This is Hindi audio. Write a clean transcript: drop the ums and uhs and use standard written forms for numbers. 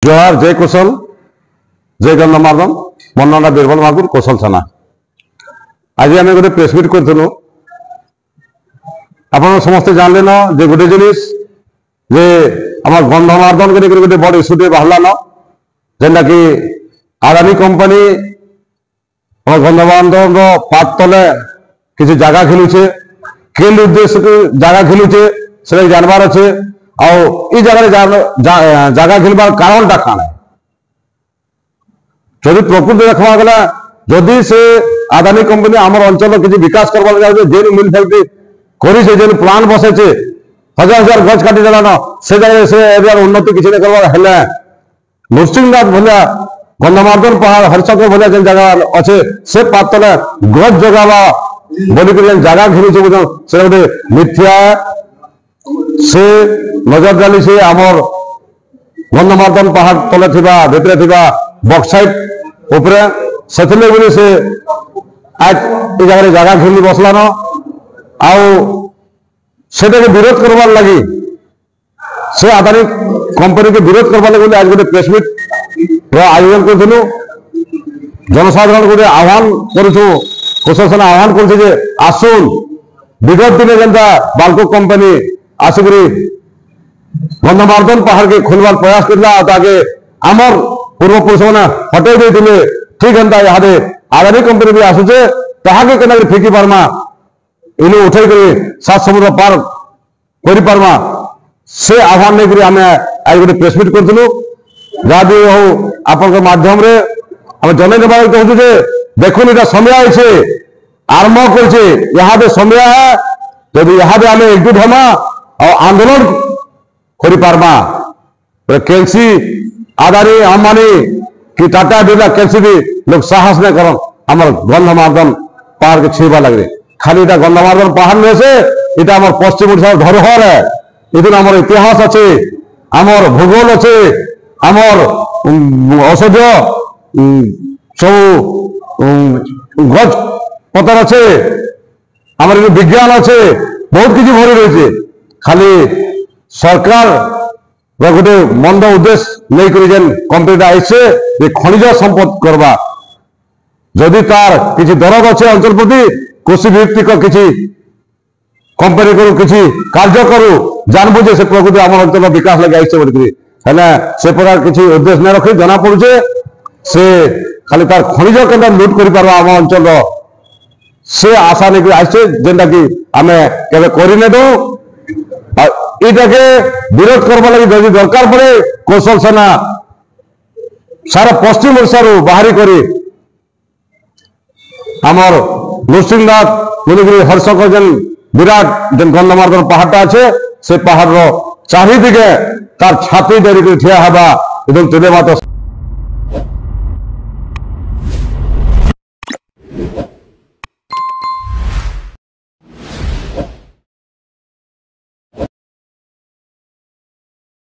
जोहार जय कौशल जय गंधमार्दन मन्ना बीरबल मागुर कौशल थाना। आज आम गोटे प्रेसमिट करूँ आप समस्ते जानले न जे गोटे जिनिस जे आम गंधमार्दन गोटे बड़ इश्यूटे बाहर न जेनटा कि आदानी कंपनी गंधमार्दन पात तले किसी जगह खेलुचे केल उद्देश्य जगह खेलुचे से जानवर अच्छे आई जगह खेलबार कारणटा कण जदि प्रकृति देखा गला जदि से आदानी कंपनी आमर अंचल किसी विकास करवार जाए जेन मिल फैक्ट्री करी जेन प्लांट बसैचे हजार हजार गज काटी देला न से जगह से एरिया उन्नति किसी नहीं करवार हेले नृसिंहनाथ भलिया गंधमार्दन पहाड़ हरिशंकर भलिया जेन जगह अच्छे से पात तले गज जगावा बोलिक जगह घेलुचे बुझ से गोटे मिथ्या से नजर डाली से आमर गंधमार्दन पहाड़ तले भितरे बक्साइट उपरे से आज ये जगह घेली बसलान आटा के विरोध करवार लगी से आदानी कंपनी के विरोध करवार लगे आज गोटे प्रेसमिट आयोजन करूँ जनसाधारण गोटे आह्वान करूँ कौशल सेना आह्वान कर आसुन विगत दिन जेनता बाल्को कंपनी आसिक गंधमार्दन पहाड़ के खोलवार प्रयास करके आमर पूर्वपुरुष मैंने हटई देते ठीक है यहाँ आदानी कंपनी भी आसुचे ताके के फिकी पार्मा इनु उठे सात समुद्र पार कर पार्मा से आह्वान नहीं आम आज गोटे प्रेसमिट करूँ जहाँ भी हो आप माध्यम जन चाहूँ देखो ये समय आई आरंभ कर समय है जब यहाँ आम एकजुट हमा और आंदोलन कर पार्मा केलसी आदानी अंबानी कि टाटा बिरला केलसी भी लोग साहस नहीं कर आमर गंधमार्दन पहाड़ के छीवा लगे खाली गंधमार्दन पहाड़ नहीं से इटा आमर पश्चिम ओडिशा धरोहर है इधर आमर इतिहास अच्छे आमर भूगोल अच्छे आमर औषध सब गज पतर अच्छे आमर विज्ञान अच्छे बहुत किसी भरी रही खाली सरकार गोटे मंद उद्देश्य नहीं कर कंपनी आईसे खनिज संपद करवा जदि तार किसी दरद अच्छे अंचल प्रति कृषि भित्तिक किसी कंपनी करू किसी कार्य करू जानबू से प्रकृति आम अंचल विकास लगे आईसे बोलिक से प्रकार किसी उद्देश्य नहीं रखी जना पड़ुचे से खाली तार खनिज के लुट कर आम अंचल से आशा नहीं आईसे जेनटा कि आम के दो इटा के विरोध करवा लगी जदि दरकार पड़े कौशल सेना सारा पश्चिम ओडिशा बाहरी करी आमर नृसिंहनाथ बोलिक हरिशंकर जेन विराट जेन गंधमार्दन पहाड़टा अच्छे से पहाड़ चारिदिके तार छाती धरिक ठिया हवा एकदम तुले मात्र